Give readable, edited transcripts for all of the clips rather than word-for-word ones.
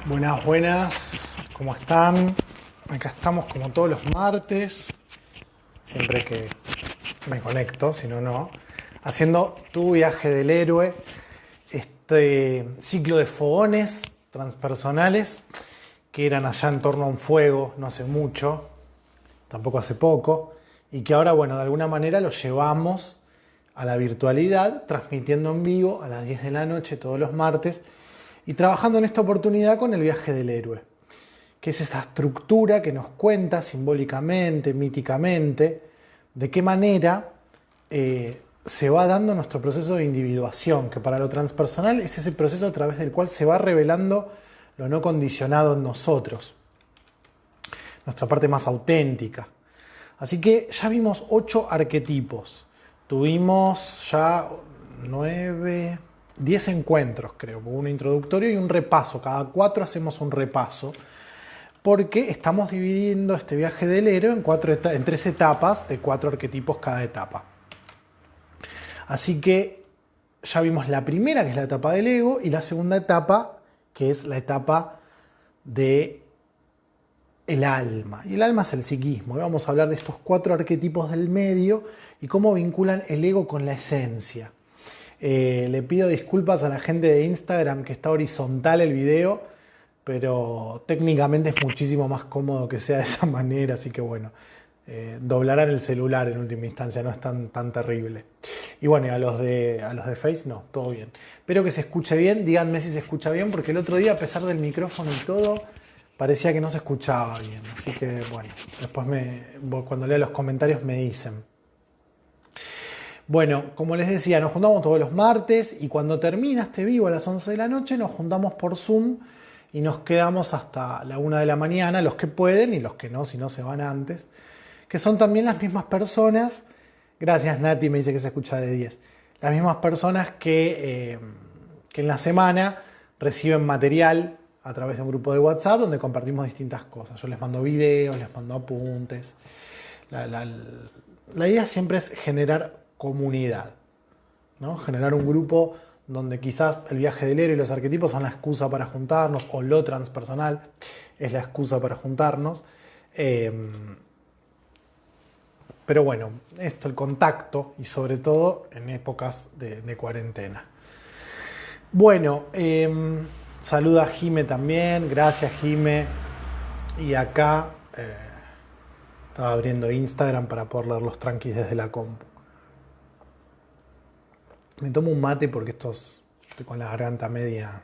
Buenas, buenas, ¿cómo están? Acá estamos como todos los martes, siempre que me conecto, si no, no, haciendo tu viaje del héroe, este ciclo de fogones transpersonales que eran allá en torno a un fuego no hace mucho, tampoco hace poco, y que ahora, bueno, de alguna manera lo llevamos a la virtualidad, transmitiendo en vivo a las 10 de la noche todos los martes y trabajando en esta oportunidad con el viaje del héroe, que es esa estructura que nos cuenta simbólicamente, míticamente, de qué manera se va dando nuestro proceso de individuación, que para lo transpersonal es ese proceso a través del cual se va revelando lo no condicionado en nosotros, nuestra parte más auténtica. Así que ya vimos 8 arquetipos, tuvimos ya 9, 10 encuentros, creo, un introductorio y un repaso. Cada 4 hacemos un repaso, porque estamos dividiendo este viaje del héroe en 3 etapas de 4 arquetipos cada etapa. Así que ya vimos la primera, que es la etapa del ego, y la segunda etapa, que es la etapa de el alma. Y el alma es el psiquismo. Y vamos a hablar de estos 4 arquetipos del medio y cómo vinculan el ego con la esencia. Le pido disculpas a la gente de Instagram que está horizontal el video, pero técnicamente es muchísimo más cómodo que sea de esa manera, así que bueno, doblarán el celular en última instancia, no es tan terrible. Y bueno, y a los de Face, no, todo bien. Espero que se escuche bien, díganme si se escucha bien, porque el otro día, a pesar del micrófono y todo, parecía que no se escuchaba bien. Así que bueno, después cuando lea los comentarios me dicen. Bueno, como les decía, nos juntamos todos los martes y cuando termina este vivo a las 11 de la noche nos juntamos por Zoom y nos quedamos hasta la 1 de la mañana, los que pueden y los que no, si no se van antes, que son también las mismas personas, gracias Nati, me dice que se escucha de 10, las mismas personas que en la semana reciben material a través de un grupo de WhatsApp donde compartimos distintas cosas. Yo les mando videos, les mando apuntes. La idea siempre es generar comunidad, ¿no? Generar un grupo donde quizás el viaje del héroe y los arquetipos son la excusa para juntarnos, o lo transpersonal es la excusa para juntarnos. Pero bueno, esto, el contacto, y sobre todo en épocas de cuarentena. Bueno, saluda a Jime también, gracias Jime. Y acá estaba abriendo Instagram para poder leer los tranquis desde la compu. Me tomo un mate porque estoy con la garganta media,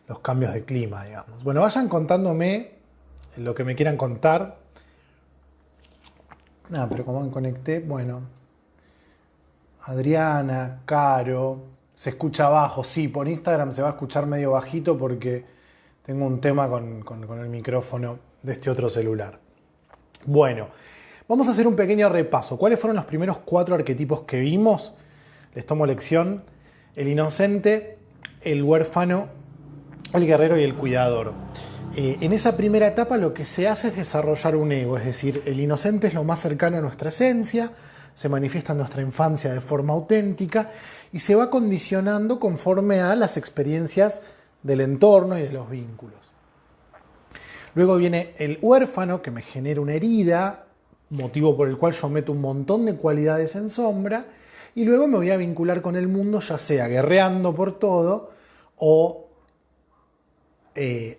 los cambios de clima, digamos. Bueno, vayan contándome lo que me quieran contar. Pero como me conecté, bueno. Adriana, Caro, se escucha bajo. Sí, por Instagram se va a escuchar medio bajito porque tengo un tema con el micrófono de este otro celular. Bueno, vamos a hacer un pequeño repaso. ¿Cuáles fueron los primeros 4 arquetipos que vimos? Les tomo lección. El inocente, el huérfano, el guerrero y el cuidador. En esa primera etapa lo que se hace es desarrollar un ego, es decir, el inocente es lo más cercano a nuestra esencia, se manifiesta en nuestra infancia de forma auténtica y se va condicionando conforme a las experiencias del entorno y de los vínculos. Luego viene el huérfano, que me genera una herida, motivo por el cual yo meto un montón de cualidades en sombra, y luego me voy a vincular con el mundo, ya sea guerreando por todo o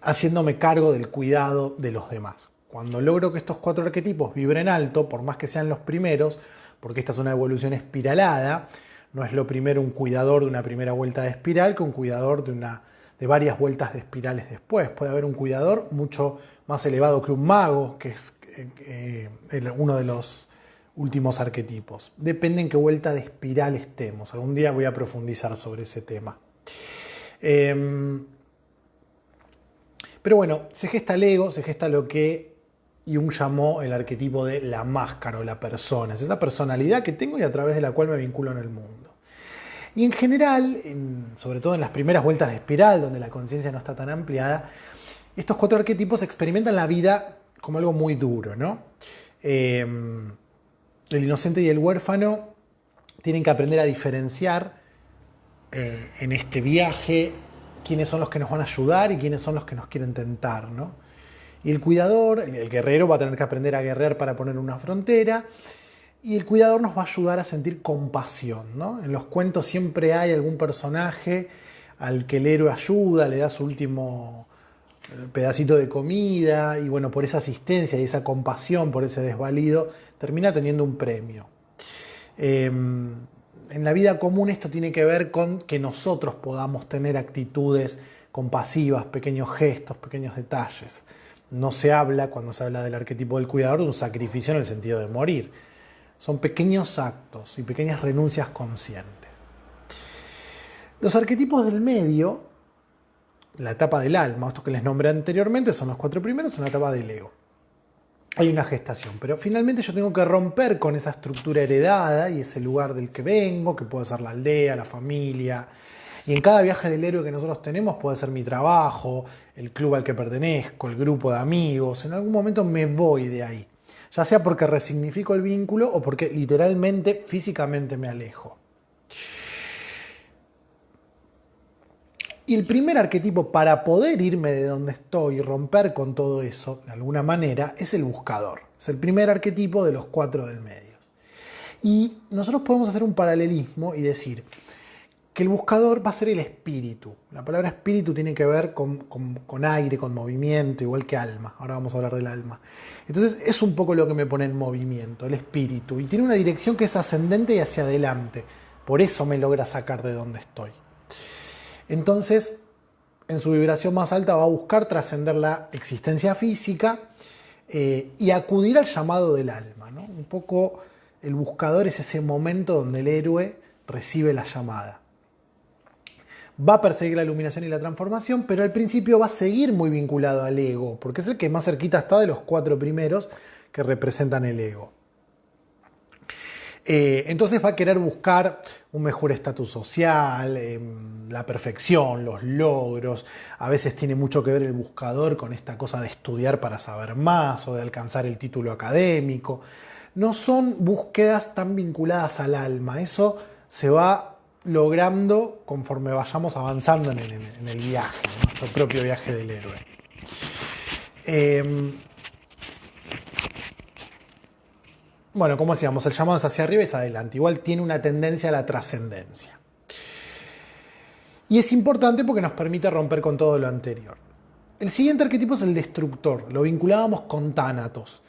haciéndome cargo del cuidado de los demás. Cuando logro que estos 4 arquetipos vibren alto, por más que sean los primeros, porque esta es una evolución espiralada, no es lo primero un cuidador de una primera vuelta de espiral que un cuidador de varias vueltas de espirales después. Puede haber un cuidador mucho más elevado que un mago, que es uno de los últimos arquetipos. Depende en qué vuelta de espiral estemos. Algún día voy a profundizar sobre ese tema. Pero bueno, se gesta el ego, se gesta lo que Jung llamó el arquetipo de la máscara o la persona. Es esa personalidad que tengo y a través de la cual me vinculo en el mundo. Y en general, sobre todo en las primeras vueltas de espiral, donde la conciencia no está tan ampliada, estos 4 arquetipos experimentan la vida como algo muy duro, ¿no? El inocente y el huérfano tienen que aprender a diferenciar en este viaje quiénes son los que nos van a ayudar y quiénes son los que nos quieren tentar, ¿no? Y el cuidador, el guerrero, va a tener que aprender a guerrear para poner una frontera. Y el cuidador nos va a ayudar a sentir compasión, ¿no? En los cuentos siempre hay algún personaje al que el héroe ayuda, le da su último pedacito de comida y bueno, por esa asistencia y esa compasión, por ese desvalido, termina teniendo un premio. En la vida común esto tiene que ver con que nosotros podamos tener actitudes compasivas, pequeños gestos, pequeños detalles. No se habla, cuando se habla del arquetipo del cuidador, de un sacrificio en el sentido de morir. Son pequeños actos y pequeñas renuncias conscientes. Los arquetipos del medio, la etapa del alma, estos que les nombré anteriormente, son los 4 primeros, son la etapa del ego. Hay una gestación, pero finalmente yo tengo que romper con esa estructura heredada y ese lugar del que vengo, que puede ser la aldea, la familia. Y en cada viaje del héroe que nosotros tenemos puede ser mi trabajo, el club al que pertenezco, el grupo de amigos. En algún momento me voy de ahí. Ya sea porque resignifico el vínculo o porque literalmente, físicamente me alejo. Y el primer arquetipo para poder irme de donde estoy y romper con todo eso, de alguna manera, es el buscador. Es el primer arquetipo de los 4 del medio. Y nosotros podemos hacer un paralelismo y decir que el buscador va a ser el espíritu. La palabra espíritu tiene que ver con aire, con movimiento, igual que alma. Ahora vamos a hablar del alma. Entonces es un poco lo que me pone en movimiento, el espíritu. Y tiene una dirección que es ascendente y hacia adelante. Por eso me logra sacar de donde estoy. Entonces, en su vibración más alta va a buscar trascender la existencia física y acudir al llamado del alma, ¿no? Un poco el buscador es ese momento donde el héroe recibe la llamada. Va a perseguir la iluminación y la transformación, pero al principio va a seguir muy vinculado al ego, porque es el que más cerquita está de los 4 primeros que representan el ego. Entonces va a querer buscar un mejor estatus social, la perfección, los logros. A veces tiene mucho que ver el buscador con esta cosa de estudiar para saber más o de alcanzar el título académico. No son búsquedas tan vinculadas al alma. Eso se va logrando conforme vayamos avanzando en el viaje, en nuestro propio viaje del héroe. Bueno, como decíamos, el llamado es hacia arriba y es adelante. Igual tiene una tendencia a la trascendencia. Y es importante porque nos permite romper con todo lo anterior. El siguiente arquetipo es el destructor. Lo vinculábamos con Tánatos.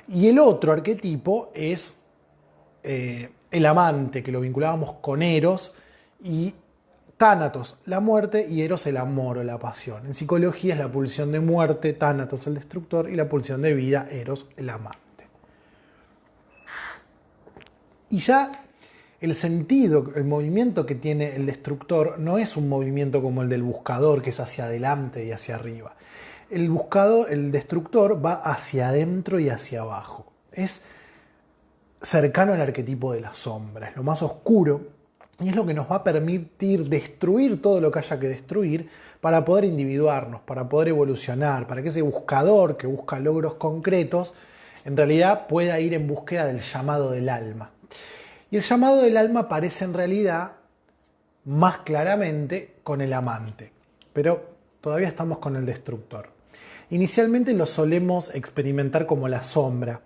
Y el otro arquetipo es el amante, que lo vinculábamos con Eros. Y Tánatos, la muerte, y Eros, el amor o la pasión. En psicología es la pulsión de muerte, Tánatos, el destructor, y la pulsión de vida, Eros, el amante. Y ya el sentido, el movimiento que tiene el destructor no es un movimiento como el del buscador, que es hacia adelante y hacia arriba. El buscador, el destructor, va hacia adentro y hacia abajo. Es cercano al arquetipo de la sombra, es lo más oscuro y es lo que nos va a permitir destruir todo lo que haya que destruir para poder individuarnos, para poder evolucionar, para que ese buscador que busca logros concretos en realidad pueda ir en búsqueda del llamado del alma. Y el llamado del alma aparece en realidad más claramente con el amante, pero todavía estamos con el destructor. Inicialmente lo solemos experimentar como la sombra.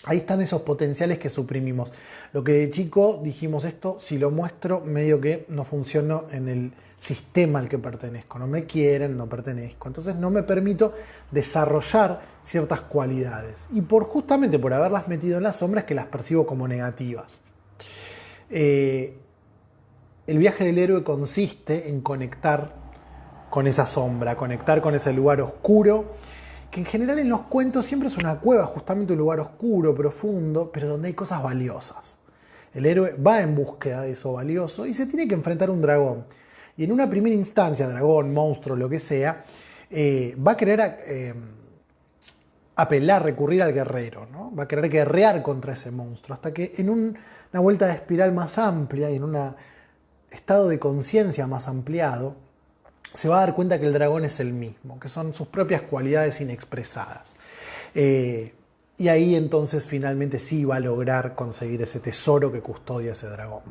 Ahí están esos potenciales que suprimimos. Lo que de chico dijimos, esto si lo muestro medio que no funciono en el sistema al que pertenezco. No me quieren, no pertenezco. Entonces no me permito desarrollar ciertas cualidades. Y justamente por haberlas metido en la sombra es que las percibo como negativas. El viaje del héroe consiste en conectar con esa sombra, conectar con ese lugar oscuro, que en general en los cuentos siempre es una cueva, justamente un lugar oscuro, profundo, pero donde hay cosas valiosas. El héroe va en búsqueda de eso valioso y se tiene que enfrentar a un dragón. Y en una primera instancia, dragón, monstruo, lo que sea, va a querer apelar, recurrir al guerrero, ¿no? Va a querer guerrear contra ese monstruo, hasta que en una vuelta de espiral más amplia y en un estado de conciencia más ampliado, se va a dar cuenta que el dragón es el mismo, que son sus propias cualidades inexpresadas. Y ahí entonces finalmente sí va a lograr conseguir ese tesoro que custodia ese dragón.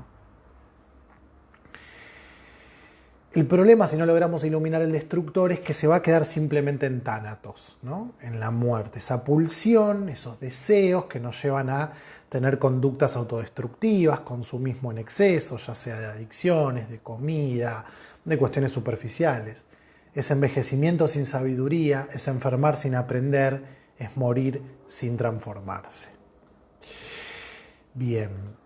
El problema, si no logramos iluminar el destructor, es que se va a quedar simplemente en tánatos, ¿no? En la muerte. Esa pulsión, esos deseos que nos llevan a tener conductas autodestructivas, consumismo en exceso, ya sea de adicciones, de comida, de cuestiones superficiales. Es envejecimiento sin sabiduría, es enfermar sin aprender, es morir sin transformarse. Bien.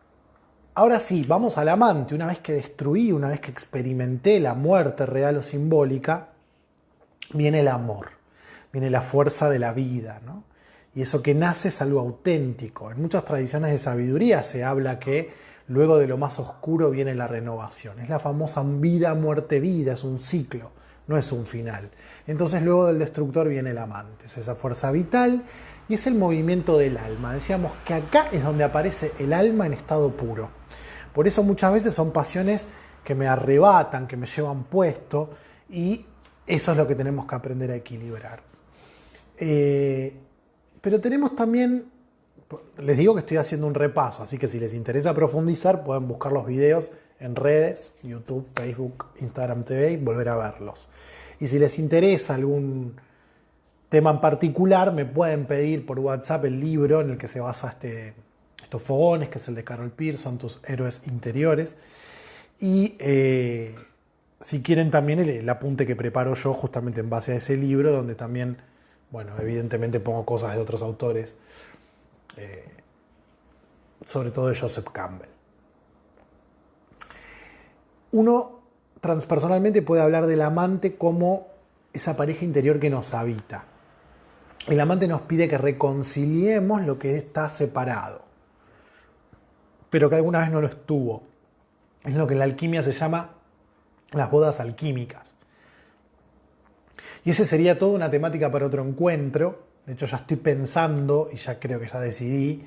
Ahora sí, vamos al amante. Una vez que destruí, una vez que experimenté la muerte real o simbólica, viene el amor, viene la fuerza de la vida, ¿no? Y eso que nace es algo auténtico. En muchas tradiciones de sabiduría se habla que luego de lo más oscuro viene la renovación. Es la famosa vida, muerte, vida, es un ciclo, no es un final. Entonces luego del destructor viene el amante, es esa fuerza vital y es el movimiento del alma. Decíamos que acá es donde aparece el alma en estado puro. Por eso muchas veces son pasiones que me arrebatan, que me llevan puesto, y eso es lo que tenemos que aprender a equilibrar. Pero tenemos también, les digo que estoy haciendo un repaso, así que si les interesa profundizar pueden buscar los videos en redes, YouTube, Facebook, Instagram TV y volver a verlos. Y si les interesa algún tema en particular, me pueden pedir por WhatsApp el libro en el que se basa estos fogones, que es el de Carol Pearson, Tus héroes interiores. Y si quieren también el apunte que preparo yo justamente en base a ese libro, donde también, bueno, evidentemente pongo cosas de otros autores, sobre todo de Joseph Campbell. Uno transpersonalmente puede hablar del amante como esa pareja interior que nos habita. El amante nos pide que reconciliemos lo que está separado, pero que alguna vez no lo estuvo. Es lo que en la alquimia se llama las bodas alquímicas. Y ese sería toda una temática para otro encuentro. De hecho, ya estoy pensando, y ya creo que ya decidí,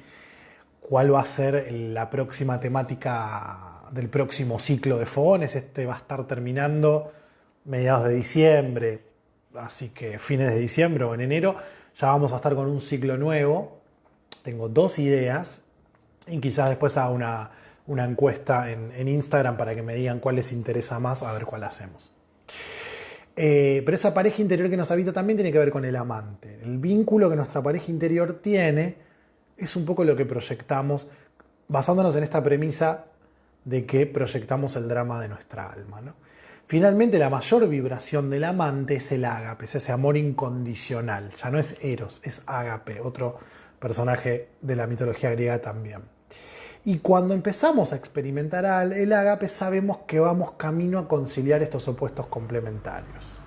cuál va a ser la próxima temática del próximo ciclo de fogones. Este va a estar terminando mediados de diciembre, así que fines de diciembre o en enero ya vamos a estar con un ciclo nuevo. Tengo 2 ideas y quizás después haga una encuesta en Instagram para que me digan cuál les interesa más, a ver cuál hacemos. Pero esa pareja interior que nos habita también tiene que ver con el amante. El vínculo que nuestra pareja interior tiene es un poco lo que proyectamos, basándonos en esta premisa de que proyectamos el drama de nuestra alma, ¿no? Finalmente, la mayor vibración del amante es el ágape, es ese amor incondicional. Ya no es Eros, es ágape, otro personaje de la mitología griega también. Y cuando empezamos a experimentar el ágape, sabemos que vamos camino a conciliar estos opuestos complementarios.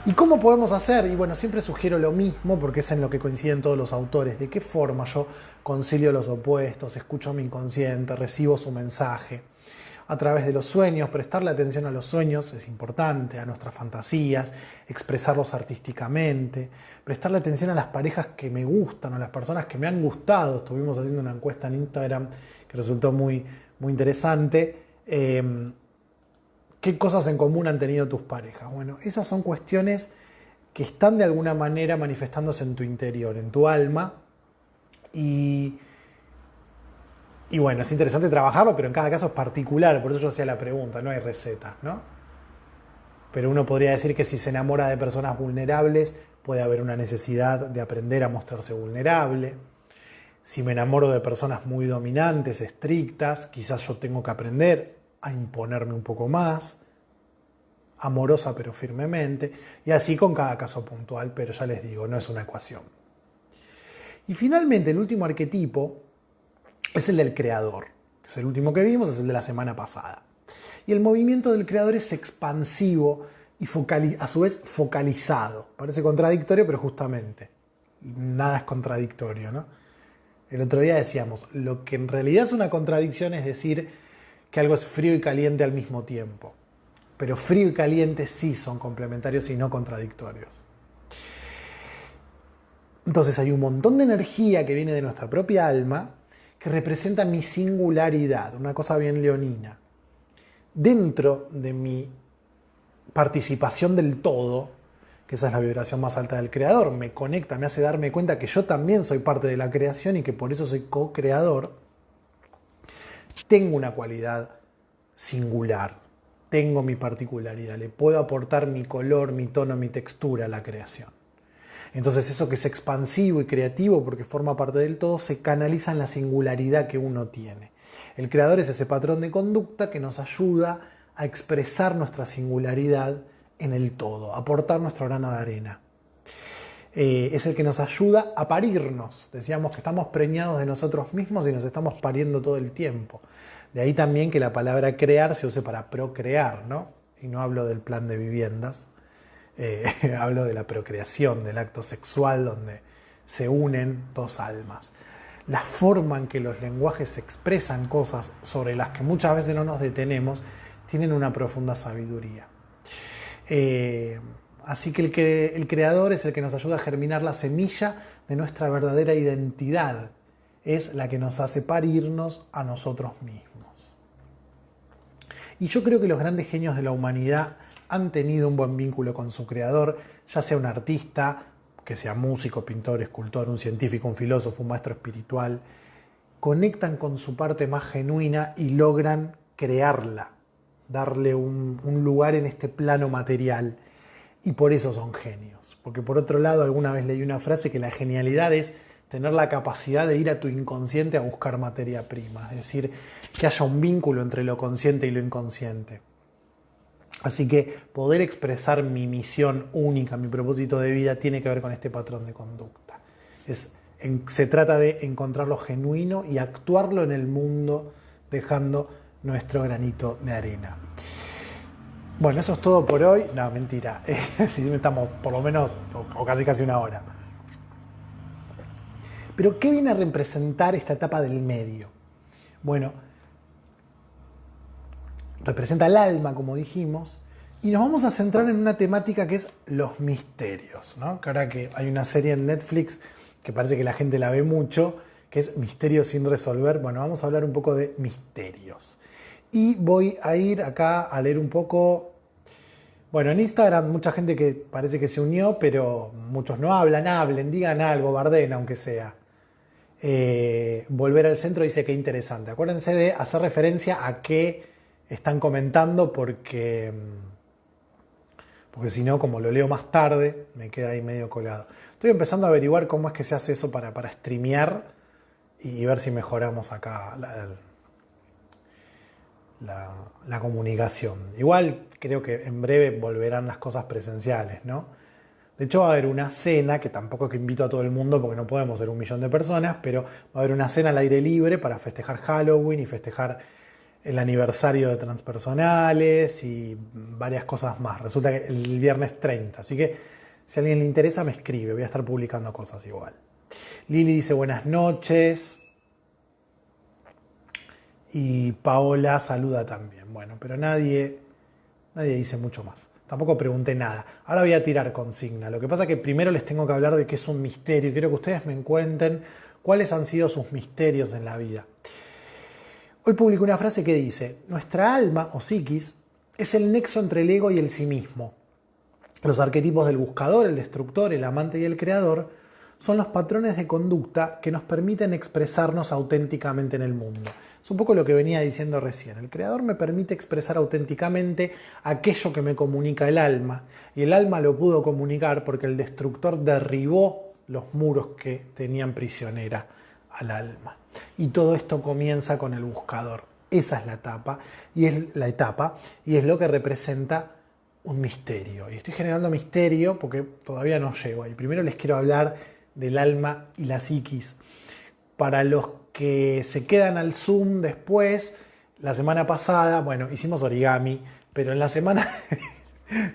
¿Y cómo podemos hacer? Y bueno, siempre sugiero lo mismo porque es en lo que coinciden todos los autores. ¿De qué forma yo concilio los opuestos, escucho mi inconsciente, recibo su mensaje? A través de los sueños, prestarle atención a los sueños es importante, a nuestras fantasías, expresarlos artísticamente, prestarle atención a las parejas que me gustan, a las personas que me han gustado. Estuvimos haciendo una encuesta en Instagram que resultó muy, muy interesante. ¿Qué cosas en común han tenido tus parejas? Bueno, esas son cuestiones que están de alguna manera manifestándose en tu interior, en tu alma. Y bueno, es interesante trabajarlo, pero en cada caso es particular. Por eso yo hacía la pregunta, no hay recetas, ¿no? Pero uno podría decir que si se enamora de personas vulnerables, puede haber una necesidad de aprender a mostrarse vulnerable. Si me enamoro de personas muy dominantes, estrictas, quizás yo tengo que aprender a imponerme un poco más, amorosa pero firmemente, y así con cada caso puntual, pero ya les digo, no es una ecuación. Y finalmente, el último arquetipo es el del creador, que es el último que vimos, es el de la semana pasada. Y el movimiento del creador es expansivo y a su vez focalizado. Parece contradictorio, pero justamente nada es contradictorio, ¿no? El otro día decíamos, lo que en realidad es una contradicción es decir que algo es frío y caliente al mismo tiempo. Pero frío y caliente sí son complementarios y no contradictorios. Entonces hay un montón de energía que viene de nuestra propia alma que representa mi singularidad, una cosa bien leonina. Dentro de mi participación del todo, que esa es la vibración más alta del creador, me conecta, me hace darme cuenta que yo también soy parte de la creación y que por eso soy co-creador, tengo una cualidad singular, tengo mi particularidad, le puedo aportar mi color, mi tono, mi textura a la creación. Entonces eso que es expansivo y creativo porque forma parte del todo se canaliza en la singularidad que uno tiene. El creador es ese patrón de conducta que nos ayuda a expresar nuestra singularidad en el todo, a aportar nuestro grano de arena. Es el que nos ayuda a parirnos. Decíamos que estamos preñados de nosotros mismos y nos estamos pariendo todo el tiempo. De ahí también que la palabra crear se use para procrear, ¿no? Y no hablo del plan de viviendas, hablo de la procreación, del acto sexual donde se unen dos almas. La forma en que los lenguajes expresan cosas sobre las que muchas veces no nos detenemos tienen una profunda sabiduría. Así que el creador es el que nos ayuda a germinar la semilla de nuestra verdadera identidad. Es la que nos hace parirnos a nosotros mismos. Y yo creo que los grandes genios de la humanidad han tenido un buen vínculo con su creador, ya sea un artista, que sea músico, pintor, escultor, un científico, un filósofo, un maestro espiritual. Conectan con su parte más genuina y logran crearla, darle un lugar en este plano material. Y por eso son genios. Porque por otro lado, alguna vez leí una frase que la genialidad es tener la capacidad de ir a tu inconsciente a buscar materia prima. Es decir, que haya un vínculo entre lo consciente y lo inconsciente. Así que poder expresar mi misión única, mi propósito de vida, tiene que ver con este patrón de conducta. Se trata de encontrar lo genuino y actuarlo en el mundo dejando nuestro granito de arena. Bueno, eso es todo por hoy. No, mentira. Sí, estamos por lo menos, o casi una hora. Pero, ¿qué viene a representar esta etapa del medio? Bueno, representa el alma, como dijimos, y nos vamos a centrar en una temática que es los misterios, ¿no? Que ahora que hay una serie en Netflix que parece que la gente la ve mucho, que es Misterios sin resolver. Bueno, vamos a hablar un poco de misterios. Y voy a ir acá a leer un poco. Bueno, en Instagram mucha gente que parece que se unió, pero muchos no hablen, digan algo, bardeen aunque sea. Volver al centro dice que interesante. Acuérdense de hacer referencia a qué están comentando porque si no, como lo leo más tarde, me queda ahí medio colgado. Estoy empezando a averiguar cómo es que se hace eso para streamear y ver si mejoramos acá la comunicación. Igual creo que en breve volverán las cosas presenciales, ¿no? De hecho va a haber una cena, que tampoco es que invito a todo el mundo porque no podemos ser 1 millón de personas, pero va a haber una cena al aire libre para festejar Halloween y festejar el aniversario de Transpersonales y varias cosas más. Resulta que el viernes 30, así que si a alguien le interesa me escribe, voy a estar publicando cosas igual. Lili dice buenas noches. Y Paola saluda también. Bueno, pero nadie dice mucho más. Tampoco pregunté nada. Ahora voy a tirar consigna. Lo que pasa es que primero les tengo que hablar de qué es un misterio. Quiero que ustedes me cuenten cuáles han sido sus misterios en la vida. Hoy publiqué una frase que dice: nuestra alma o psiquis es el nexo entre el ego y el sí mismo. Los arquetipos del buscador, el destructor, el amante y el creador son los patrones de conducta que nos permiten expresarnos auténticamente en el mundo. Es un poco lo que venía diciendo recién. El creador me permite expresar auténticamente aquello que me comunica el alma. Y el alma lo pudo comunicar porque el destructor derribó los muros que tenían prisionera al alma. Y todo esto comienza con el buscador. Esa es la etapa y es lo que representa un misterio. Y estoy generando misterio porque todavía no llego ahí. Primero les quiero hablar del alma y la psiquis. Para los que se quedan al Zoom después, la semana pasada, bueno, hicimos origami, pero en la semana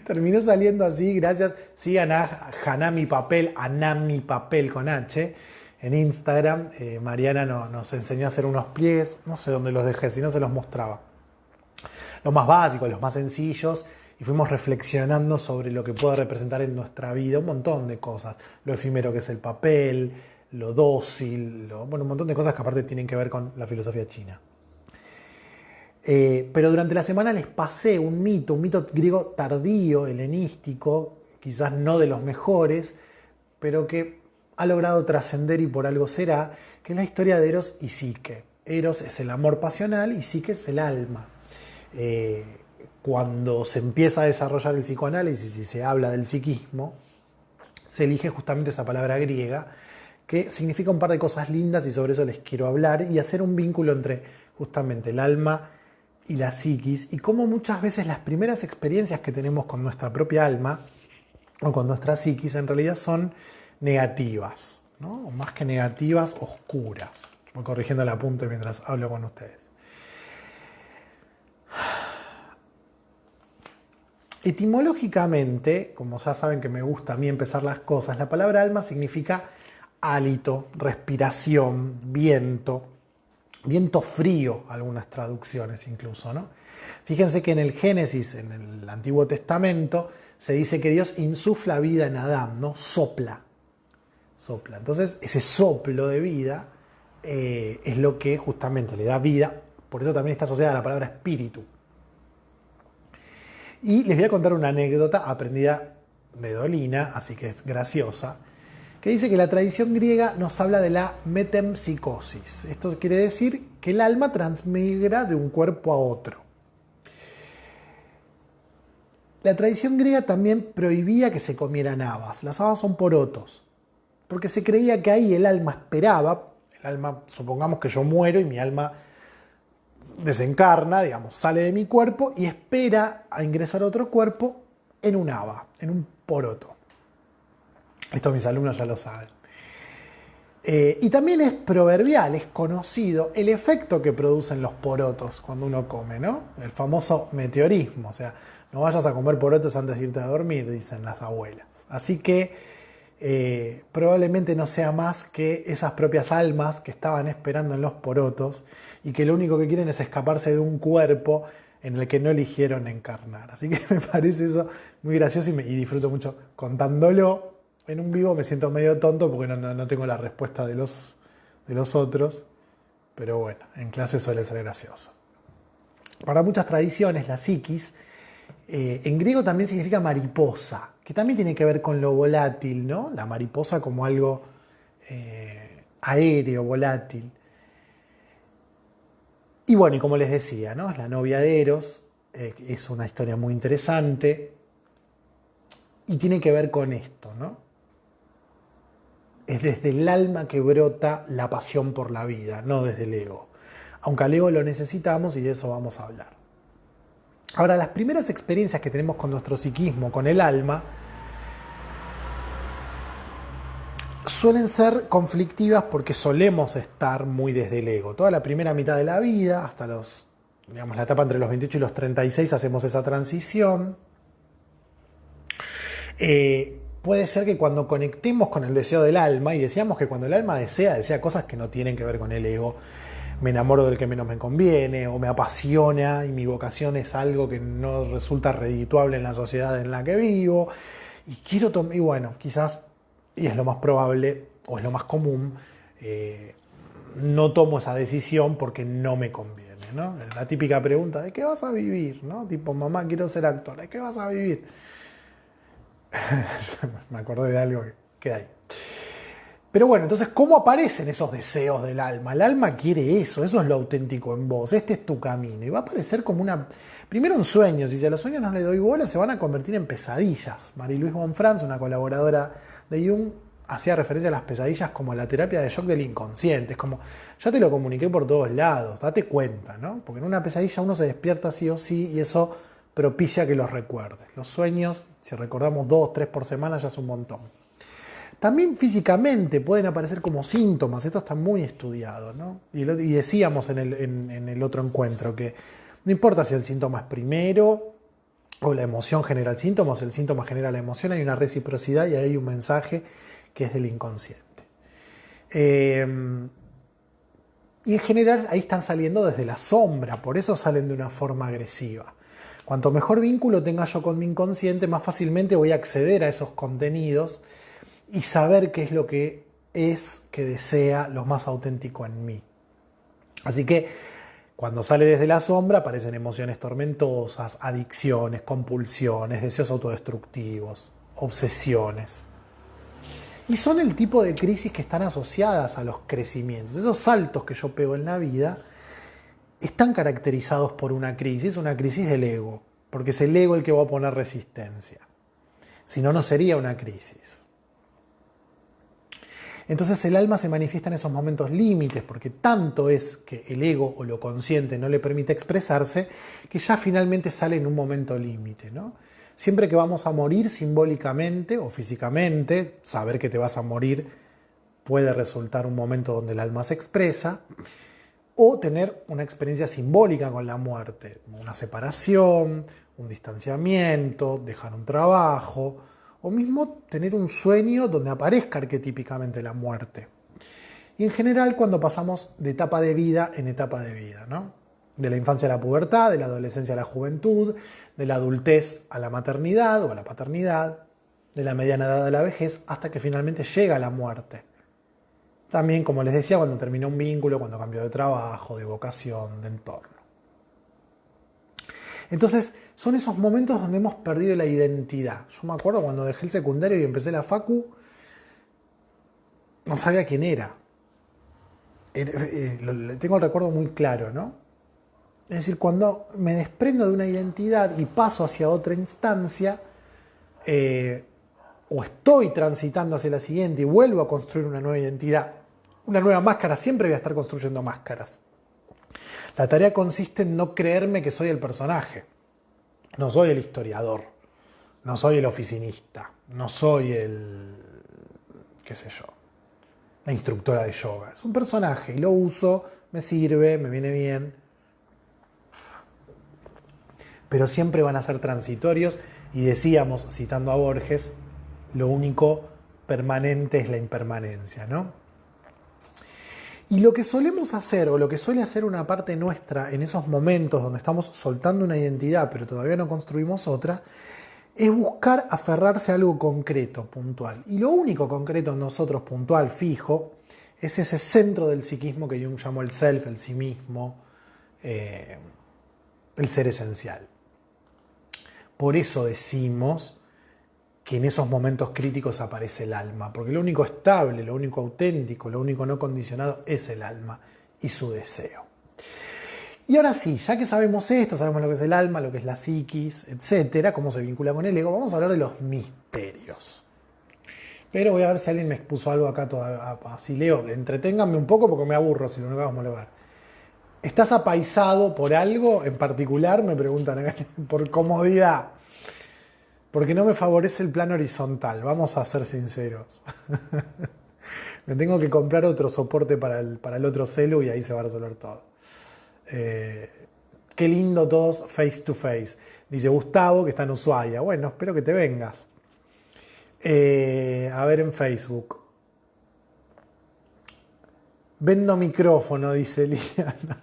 terminó saliendo así, gracias. Sigan a Hanami Papel, Anami Papel con H, en Instagram. Mariana nos enseñó a hacer unos pliegues, no sé dónde los dejé, si no se los mostraba. Los más básicos, los más sencillos, y fuimos reflexionando sobre lo que puede representar en nuestra vida un montón de cosas. Lo efímero que es el papel, lo dócil, un montón de cosas que aparte tienen que ver con la filosofía china. Pero durante la semana les pasé un mito griego tardío, helenístico, quizás no de los mejores, pero que ha logrado trascender y por algo será, que es la historia de Eros y Psique. Eros es el amor pasional y Psique es el alma. cuando se empieza a desarrollar el psicoanálisis y se habla del psiquismo, se elige justamente esa palabra griega que significa un par de cosas lindas y sobre eso les quiero hablar y hacer un vínculo entre justamente el alma y la psiquis y cómo muchas veces las primeras experiencias que tenemos con nuestra propia alma o con nuestra psiquis en realidad son negativas, ¿no? O más que negativas, oscuras. Voy corrigiendo el apunte mientras hablo con ustedes. Etimológicamente, como ya saben que me gusta a mí empezar las cosas, la palabra alma significa hálito, respiración, viento, viento frío, algunas traducciones incluso, ¿no? Fíjense que en el Génesis, en el Antiguo Testamento, se dice que Dios insufla vida en Adán, ¿no? Sopla. Entonces, ese soplo de vida es lo que justamente le da vida, por eso también está asociada a la palabra espíritu. Y les voy a contar una anécdota aprendida de Dolina, así que es graciosa, que dice que la tradición griega nos habla de la metempsicosis. Esto quiere decir que el alma transmigra de un cuerpo a otro. La tradición griega también prohibía que se comieran habas. Las habas son porotos, porque se creía que ahí el alma esperaba, supongamos que yo muero y mi alma desencarna, digamos, sale de mi cuerpo y espera a ingresar a otro cuerpo en un haba, en un poroto. Esto mis alumnos ya lo saben. Y también es proverbial, es conocido el efecto que producen los porotos cuando uno come, ¿no? El famoso meteorismo, o sea, no vayas a comer porotos antes de irte a dormir, dicen las abuelas. Así que probablemente no sea más que esas propias almas que estaban esperando en los porotos y que lo único que quieren es escaparse de un cuerpo en el que no eligieron encarnar. Así que me parece eso muy gracioso y disfruto mucho contándolo. En un vivo me siento medio tonto porque no tengo la respuesta de los otros, pero bueno, en clase suele ser gracioso. Para muchas tradiciones, la psiquis en griego también significa mariposa, que también tiene que ver con lo volátil, ¿no? La mariposa como algo aéreo, volátil. Y bueno, y como les decía, ¿no? Es la novia de Eros, es una historia muy interesante y tiene que ver con esto, ¿no? Es desde el alma que brota la pasión por la vida, no desde el ego. Aunque al ego lo necesitamos y de eso vamos a hablar. Ahora, las primeras experiencias que tenemos con nuestro psiquismo, con el alma, suelen ser conflictivas porque solemos estar muy desde el ego. Toda la primera mitad de la vida, hasta la etapa entre los 28 y los 36, hacemos esa transición. Puede ser que cuando conectemos con el deseo del alma, y decíamos que cuando el alma desea cosas que no tienen que ver con el ego, me enamoro del que menos me conviene, o me apasiona y mi vocación es algo que no resulta redituable en la sociedad en la que vivo, y quiero y bueno, quizás, y es lo más probable, o es lo más común, no tomo esa decisión porque no me conviene, ¿no? La típica pregunta, ¿de qué vas a vivir? ¿No? Tipo, mamá, quiero ser actor, ¿de qué vas a vivir? Me acordé de algo que queda ahí. Pero bueno, entonces, ¿cómo aparecen esos deseos del alma? El alma quiere eso es lo auténtico en vos, este es tu camino. Y va a aparecer como primero un sueño, si a los sueños no le doy bola, se van a convertir en pesadillas. Marie-Louise Bonfrance, una colaboradora de Jung, hacía referencia a las pesadillas como la terapia de shock del inconsciente. Es como, ya te lo comuniqué por todos lados, date cuenta, ¿no? Porque en una pesadilla uno se despierta sí o sí y eso propicia que los recuerdes. Los sueños, si recordamos 2, 3 por semana, ya es un montón. También físicamente pueden aparecer como síntomas, esto está muy estudiado, ¿no? Y decíamos en el otro encuentro que no importa si el síntoma es primero o la emoción genera el síntoma, o si el síntoma genera la emoción, hay una reciprocidad y hay un mensaje que es del inconsciente. Y en general ahí están saliendo desde la sombra, por eso salen de una forma agresiva. Cuanto mejor vínculo tenga yo con mi inconsciente, más fácilmente voy a acceder a esos contenidos y saber qué es lo que desea lo más auténtico en mí. Así que cuando sale desde la sombra aparecen emociones tormentosas, adicciones, compulsiones, deseos autodestructivos, obsesiones. Y son el tipo de crisis que están asociadas a los crecimientos. Esos saltos que yo pego en la vida están caracterizados por una crisis del ego. porque es el ego el que va a poner resistencia. Si no, no sería una crisis. Entonces el alma se manifiesta en esos momentos límites, porque tanto es que el ego o lo consciente no le permite expresarse, que ya finalmente sale en un momento límite, ¿no? Siempre que vamos a morir simbólicamente o físicamente, saber que te vas a morir puede resultar un momento donde el alma se expresa, o tener una experiencia simbólica con la muerte, una separación, un distanciamiento, dejar un trabajo, o mismo tener un sueño donde aparezca arquetípicamente la muerte. Y en general cuando pasamos de etapa de vida en etapa de vida, ¿no? De la infancia a la pubertad, de la adolescencia a la juventud, de la adultez a la maternidad o a la paternidad, de la mediana edad a la vejez, hasta que finalmente llega la muerte. También, como les decía, cuando termina un vínculo, cuando cambió de trabajo, de vocación, de entorno. Entonces, son esos momentos donde hemos perdido la identidad. Yo me acuerdo cuando dejé el secundario y empecé la facu, no sabía quién era. Tengo el recuerdo muy claro, ¿no? Es decir, cuando me desprendo de una identidad y paso hacia otra instancia, o estoy transitando hacia la siguiente y vuelvo a construir una nueva identidad, una nueva máscara, siempre voy a estar construyendo máscaras. La tarea consiste en no creerme que soy el personaje. No soy el historiador, no soy el oficinista, no soy el, qué sé yo, la instructora de yoga. Es un personaje y lo uso, me sirve, me viene bien. Pero siempre van a ser transitorios y decíamos, citando a Borges, lo único permanente es la impermanencia, ¿no? Y lo que solemos hacer, o lo que suele hacer una parte nuestra en esos momentos donde estamos soltando una identidad pero todavía no construimos otra, es buscar aferrarse a algo concreto, puntual. Y lo único concreto en nosotros, puntual, fijo, es ese centro del psiquismo que Jung llamó el self, el sí mismo, el ser esencial. Por eso decimos que en esos momentos críticos aparece el alma, porque lo único estable, lo único auténtico, lo único no condicionado es el alma y su deseo. Y ahora sí, ya que sabemos esto, sabemos lo que es el alma, lo que es la psiquis, etcétera, cómo se vincula con el ego, vamos a hablar de los misterios. Pero voy a ver si alguien me expuso algo acá, si leo, entreténganme un poco porque me aburro si lo único que vamos a leer. ¿Estás apaisado por algo en particular? Me preguntan acá, por comodidad. Porque no me favorece el plano horizontal, vamos a ser sinceros. Me tengo que comprar otro soporte para el otro celu y ahí se va a resolver todo. Qué lindo todos face to face. Dice Gustavo que está en Ushuaia. Bueno, espero que te vengas. A ver en Facebook. Vendo micrófono, dice Liliana.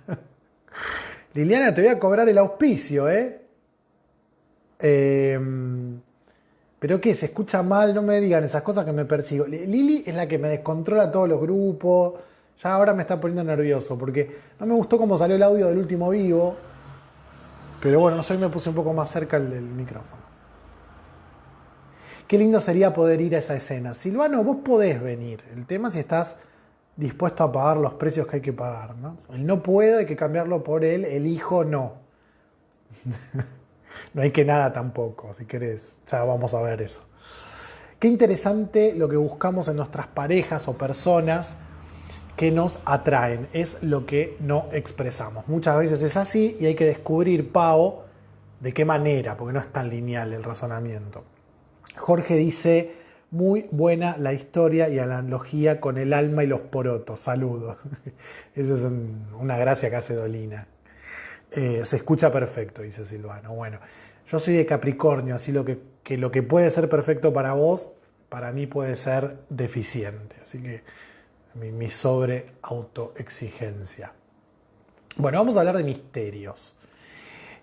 Liliana, te voy a cobrar el auspicio, ¿eh? Pero qué, se escucha mal, no me digan esas cosas que me persigo. Lili es la que me descontrola todos los grupos. Ya ahora me está poniendo nervioso porque no me gustó cómo salió el audio del último vivo. Pero bueno, no sé, me puse un poco más cerca del micrófono. Qué lindo sería poder ir a esa escena. Silvano, vos podés venir. El tema es si estás dispuesto a pagar los precios que hay que pagar, ¿no? El no puedo, hay que cambiarlo por el elijo no. No hay que nada tampoco, si querés. Ya vamos a ver eso. Qué interesante lo que buscamos en nuestras parejas o personas que nos atraen. Es lo que no expresamos. Muchas veces es así y hay que descubrir, Pau, de qué manera, porque no es tan lineal el razonamiento. Jorge dice, muy buena la historia y analogía con el alma y los porotos. Saludos. Esa es una gracia que hace Dolina. Se escucha perfecto, dice Silvano. Bueno, yo soy de Capricornio, así lo que puede ser perfecto para vos, para mí puede ser deficiente. Así que mi sobre autoexigencia. Bueno, vamos a hablar de misterios.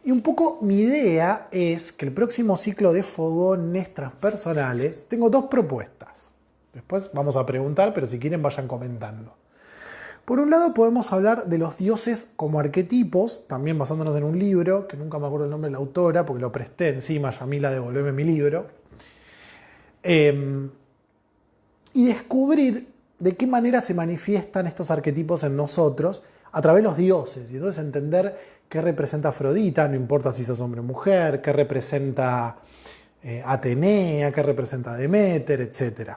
Y un poco mi idea es que el próximo ciclo de fogones transpersonales, tengo dos propuestas. Después vamos a preguntar, pero si quieren vayan comentando. Por un lado podemos hablar de los dioses como arquetipos, también basándonos en un libro, que nunca me acuerdo el nombre de la autora, porque lo presté encima, Yamila, devolveme mi libro. Y descubrir de qué manera se manifiestan estos arquetipos en nosotros a través de los dioses. Y entonces entender qué representa Afrodita, no importa si sos hombre o mujer, qué representa Atenea, qué representa Deméter, etc.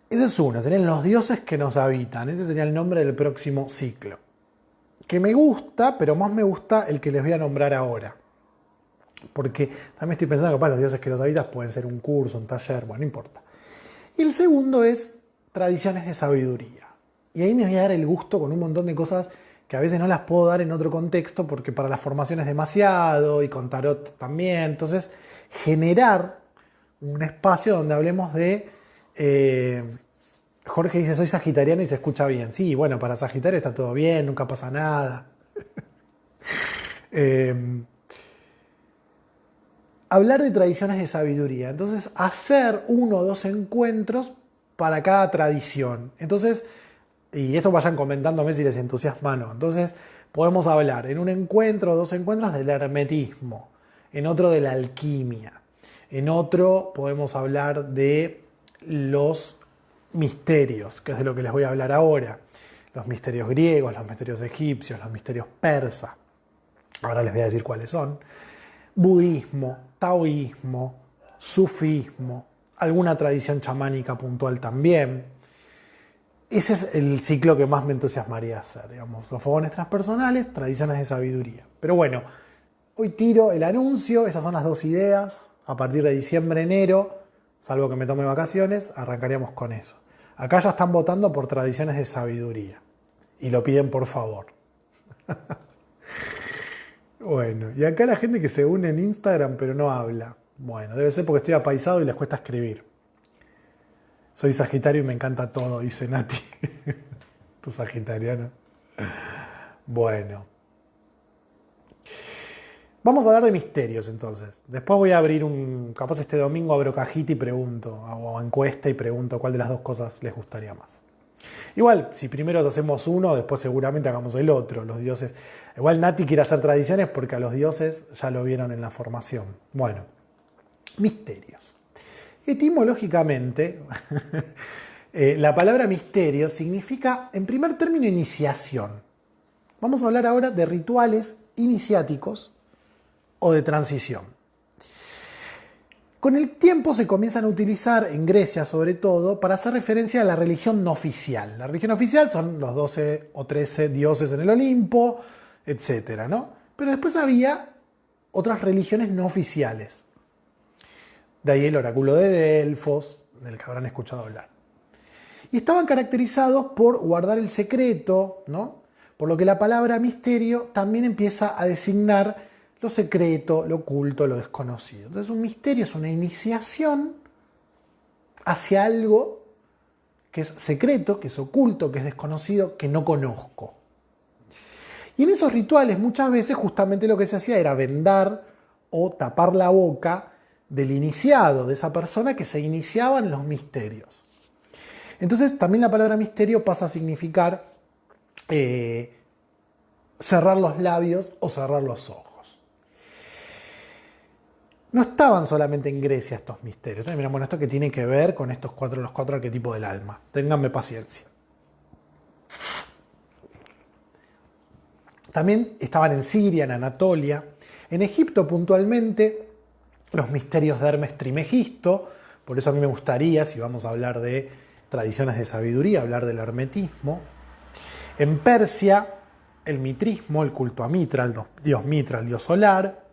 Ese es uno, serían los dioses que nos habitan. Ese sería el nombre del próximo ciclo. Que me gusta, pero más me gusta el que les voy a nombrar ahora. Porque también estoy pensando que los dioses que nos habitan pueden ser un curso, un taller, bueno, no importa. Y el segundo es tradiciones de sabiduría. Y ahí me voy a dar el gusto con un montón de cosas que a veces no las puedo dar en otro contexto porque para la formación es demasiado y con tarot también. Entonces, generar un espacio donde hablemos de... Jorge dice, soy sagitariano y se escucha bien. Sí, bueno, para Sagitario está todo bien, nunca pasa nada. Hablar de tradiciones de sabiduría. Entonces, hacer 1 o 2 encuentros para cada tradición. Entonces, y esto vayan comentándome si les entusiasma o no. Entonces, podemos hablar en un encuentro o 2 encuentros del hermetismo, en otro de la alquimia, en otro podemos hablar de los misterios, que es de lo que les voy a hablar ahora. Los misterios griegos, los misterios egipcios, los misterios persas. Ahora les voy a decir cuáles son. Budismo, taoísmo, sufismo, alguna tradición chamánica puntual también. Ese es el ciclo que más me entusiasmaría hacer, digamos, los fogones transpersonales, tradiciones de sabiduría. Pero bueno, hoy tiro el anuncio, esas son las 2 ideas. A partir de diciembre, enero, salvo que me tome vacaciones, arrancaríamos con eso. Acá ya están votando por tradiciones de sabiduría y lo piden por favor. Bueno, y acá la gente que se une en Instagram pero no habla. Bueno, debe ser porque estoy apaisado y les cuesta escribir. Soy Sagitario y me encanta todo, dice Nati. Tu sagitariano. Bueno. Vamos a hablar de misterios entonces. Después voy a abrir capaz este domingo abro cajita y pregunto, o encuesta y pregunto cuál de las 2 cosas les gustaría más. Igual, si primero hacemos uno, después seguramente hagamos el otro, los dioses. Igual Nati quiere hacer tradiciones porque a los dioses ya lo vieron en la formación. Bueno, misterios. Etimológicamente, la palabra misterio significa, en primer término, iniciación. Vamos a hablar ahora de rituales iniciáticos o de transición. Con el tiempo se comienzan a utilizar, en Grecia sobre todo, para hacer referencia a la religión no oficial. La religión oficial son los 12 o 13 dioses en el Olimpo, etc., ¿no? Pero después había otras religiones no oficiales. De ahí el oráculo de Delfos, del que habrán escuchado hablar. Y estaban caracterizados por guardar el secreto, ¿no? Por lo que la palabra misterio también empieza a designar lo secreto, lo oculto, lo desconocido. Entonces un misterio es una iniciación hacia algo que es secreto, que es oculto, que es desconocido, que no conozco. Y en esos rituales muchas veces justamente lo que se hacía era vendar o tapar la boca del iniciado, de esa persona que se iniciaba en los misterios. Entonces también la palabra misterio pasa a significar cerrar los labios o cerrar los ojos. No estaban solamente en Grecia estos misterios. Entonces, mirá, bueno, esto que tiene que ver con los 4 arquetipos del alma. Ténganme paciencia. También estaban en Siria, en Anatolia, en Egipto puntualmente, los misterios de Hermes Trimegisto. Por eso a mí me gustaría, si vamos a hablar de tradiciones de sabiduría, hablar del hermetismo. En Persia, el mitrismo, el culto a Mitra, el dios Mitra, el dios solar.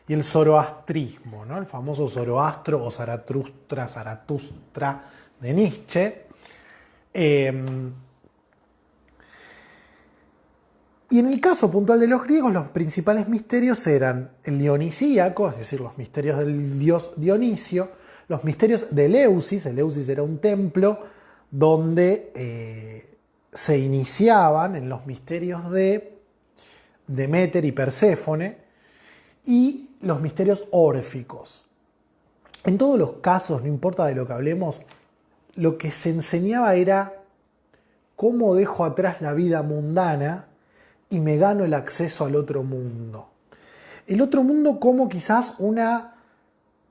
Y el zoroastrismo, ¿no? El famoso Zoroastro o Zaratustra de Nietzsche. Y en el caso puntual de los griegos, los principales misterios eran el dionisíaco, es decir, los misterios del dios Dionisio, los misterios de Eleusis. Eleusis era un templo donde se iniciaban en los misterios de Deméter y Perséfone, y los misterios órficos. En todos los casos, no importa de lo que hablemos, lo que se enseñaba era cómo dejo atrás la vida mundana y me gano el acceso al otro mundo. El otro mundo como quizás una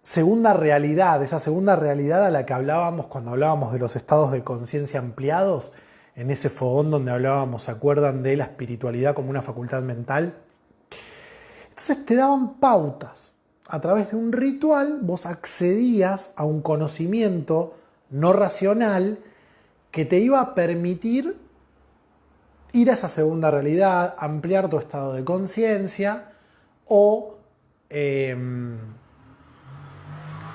segunda realidad, esa segunda realidad a la que hablábamos cuando hablábamos de los estados de conciencia ampliados, en ese fogón donde hablábamos, ¿se acuerdan de la espiritualidad como una facultad mental? Entonces te daban pautas. A través de un ritual vos accedías a un conocimiento no racional que te iba a permitir ir a esa segunda realidad, ampliar tu estado de conciencia o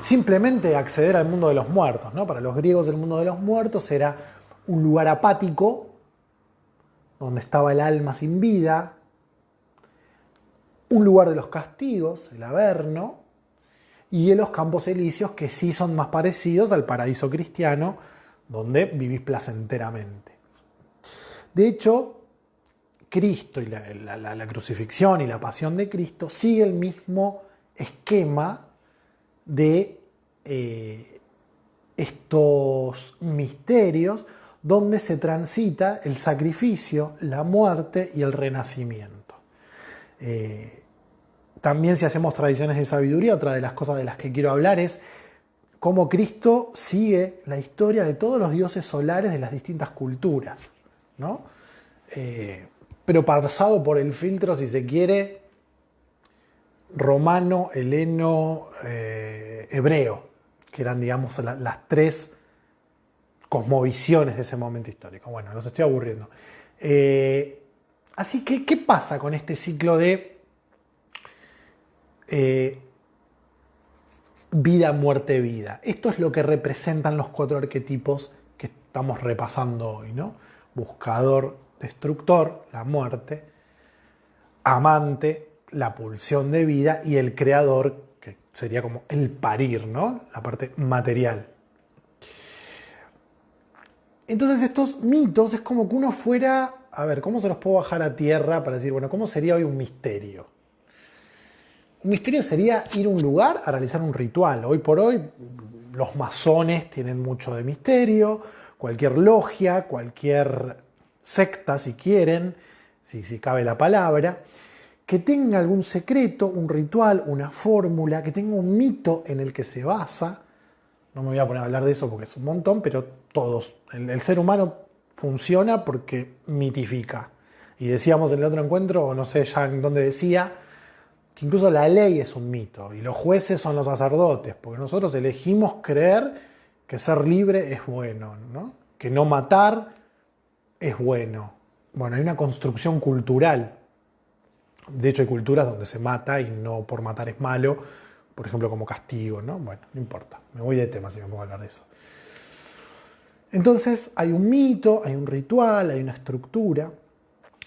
simplemente acceder al mundo de los muertos, ¿no? Para los griegos el mundo de los muertos era un lugar apático donde estaba el alma sin vida, un lugar de los castigos, el Averno, y en los campos elíseos que sí son más parecidos al paraíso cristiano, donde vivís placenteramente. De hecho, Cristo y la crucifixión y la pasión de Cristo sigue el mismo esquema de estos misterios donde se transita el sacrificio, la muerte y el renacimiento. También si hacemos tradiciones de sabiduría, otra de las cosas de las que quiero hablar es cómo Cristo sigue la historia de todos los dioses solares de las distintas culturas, ¿no? Pero pasado por el filtro, si se quiere, romano, heleno, hebreo, que eran, digamos, las tres cosmovisiones de ese momento histórico. Bueno, los estoy aburriendo. Así que, ¿qué pasa con este ciclo de vida, muerte, vida? Esto es lo que representan los 4 arquetipos que estamos repasando hoy, ¿no? Buscador, destructor, la muerte, amante, la pulsión de vida, y el creador, que sería como el parir, ¿no? La parte material. Entonces estos mitos es como que uno fuera, a ver, ¿cómo se los puedo bajar a tierra para decir, bueno, ¿cómo sería hoy un misterio? Un misterio sería ir a un lugar a realizar un ritual. Hoy por hoy los masones tienen mucho de misterio, cualquier logia, cualquier secta, si quieren, si cabe la palabra, que tenga algún secreto, un ritual, una fórmula, que tenga un mito en el que se basa. No me voy a poner a hablar de eso porque es un montón, pero todos. El ser humano funciona porque mitifica. Y decíamos en el otro encuentro, o no sé ya en dónde decía, que incluso la ley es un mito y los jueces son los sacerdotes, porque nosotros elegimos creer que ser libre es bueno, ¿no? Que no matar es bueno. Bueno, hay una construcción cultural. De hecho, hay culturas donde se mata y no por matar es malo, por ejemplo, como castigo, ¿no? Bueno, no importa, me voy de tema si me pongo a hablar de eso. Entonces, hay un mito, hay un ritual, hay una estructura.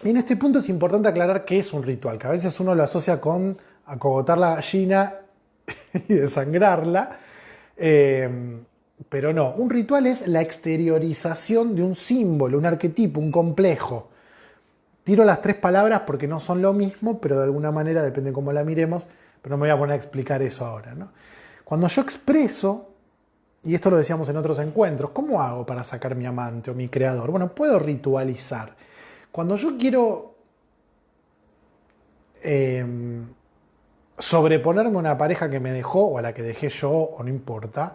Y en este punto es importante aclarar qué es un ritual, que a veces uno lo asocia con acogotar la gallina y desangrarla, pero no. Un ritual es la exteriorización de un símbolo, un arquetipo, un complejo. Tiro las 3 palabras porque no son lo mismo, pero de alguna manera, depende de cómo la miremos, pero no me voy a poner a explicar eso ahora, ¿no? Cuando yo expreso, y esto lo decíamos en otros encuentros, ¿cómo hago para sacar mi amante o mi creador? Bueno, puedo ritualizar. Cuando yo quiero sobreponerme a una pareja que me dejó o a la que dejé yo, o no importa,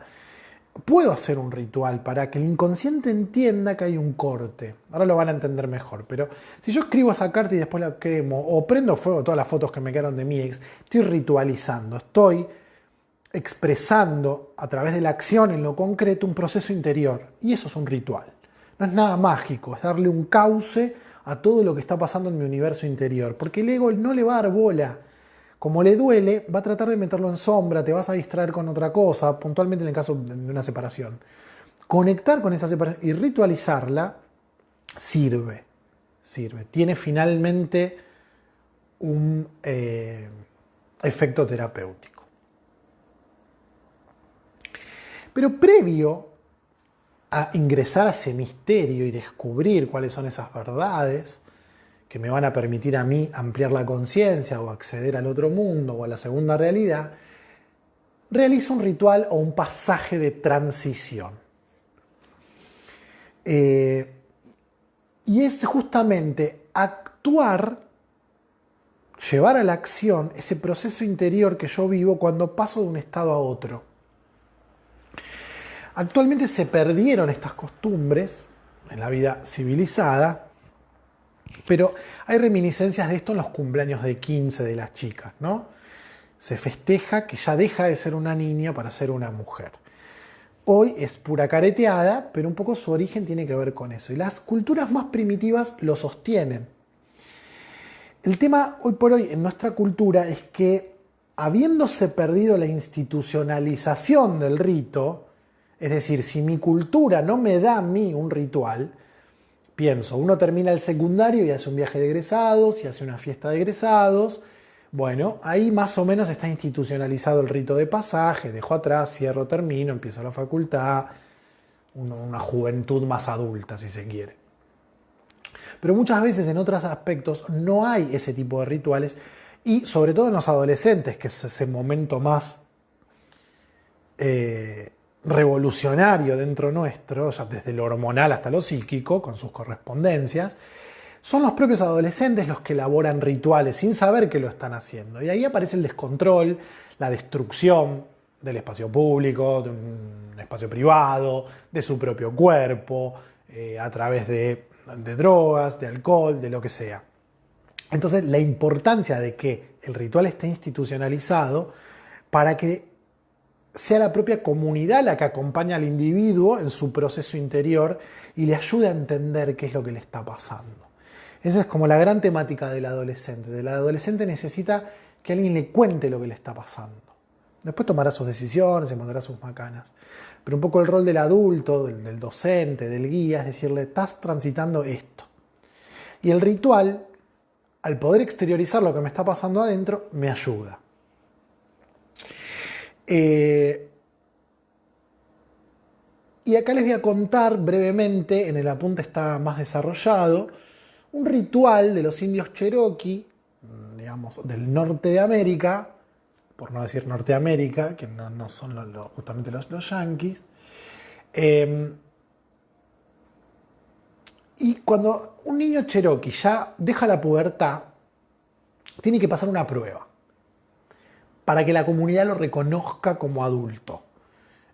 puedo hacer un ritual para que el inconsciente entienda que hay un corte. Ahora lo van a entender mejor, pero si yo escribo esa carta y después la quemo, o prendo fuego todas las fotos que me quedaron de mi ex, estoy ritualizando, estoy expresando a través de la acción en lo concreto un proceso interior. Y eso es un ritual. No es nada mágico, es darle un cauce a todo lo que está pasando en mi universo interior. Porque el ego no le va a dar bola. Como le duele, va a tratar de meterlo en sombra, te vas a distraer con otra cosa, puntualmente en el caso de una separación. Conectar con esa separación y ritualizarla sirve. Tiene finalmente un efecto terapéutico. Pero previo a ingresar a ese misterio y descubrir cuáles son esas verdades que me van a permitir a mí ampliar la conciencia o acceder al otro mundo o a la segunda realidad, realizo un ritual o un pasaje de transición. Y es justamente actuar, llevar a la acción ese proceso interior que yo vivo cuando paso de un estado a otro. Actualmente se perdieron estas costumbres en la vida civilizada, pero hay reminiscencias de esto en los cumpleaños de 15 de las chicas, ¿no? Se festeja que ya deja de ser una niña para ser una mujer. Hoy es pura careteada, pero un poco su origen tiene que ver con eso. Y las culturas más primitivas lo sostienen. El tema hoy por hoy en nuestra cultura es que, habiéndose perdido la institucionalización del rito, es decir, si mi cultura no me da a mí un ritual, pienso, uno termina el secundario y hace un viaje de egresados y hace una fiesta de egresados. Bueno, ahí más o menos está institucionalizado el rito de pasaje, dejo atrás, cierro, termino, empiezo la facultad, una juventud más adulta, si se quiere. Pero muchas veces en otros aspectos no hay ese tipo de rituales y sobre todo en los adolescentes, que es ese momento más revolucionario dentro nuestro, ya desde lo hormonal hasta lo psíquico, con sus correspondencias. Son los propios adolescentes los que elaboran rituales sin saber que lo están haciendo. Y ahí aparece el descontrol, la destrucción del espacio público, de un espacio privado, de su propio cuerpo, a través de drogas, de alcohol, de lo que sea. Entonces, la importancia de que el ritual esté institucionalizado para que sea la propia comunidad la que acompaña al individuo en su proceso interior y le ayude a entender qué es lo que le está pasando. Esa es como la gran temática del adolescente. El adolescente necesita que alguien le cuente lo que le está pasando. Después tomará sus decisiones, se mandará sus macanas. Pero un poco el rol del adulto, del docente, del guía, es decirle, estás transitando esto. Y el ritual, al poder exteriorizar lo que me está pasando adentro, me ayuda. Y acá les voy a contar brevemente, en el apunte está más desarrollado, un ritual de los indios Cherokee, digamos, del norte de América, por no decir Norteamérica, que no son justamente los yanquis. Y cuando un niño Cherokee ya deja la pubertad, tiene que pasar una prueba para que la comunidad lo reconozca como adulto.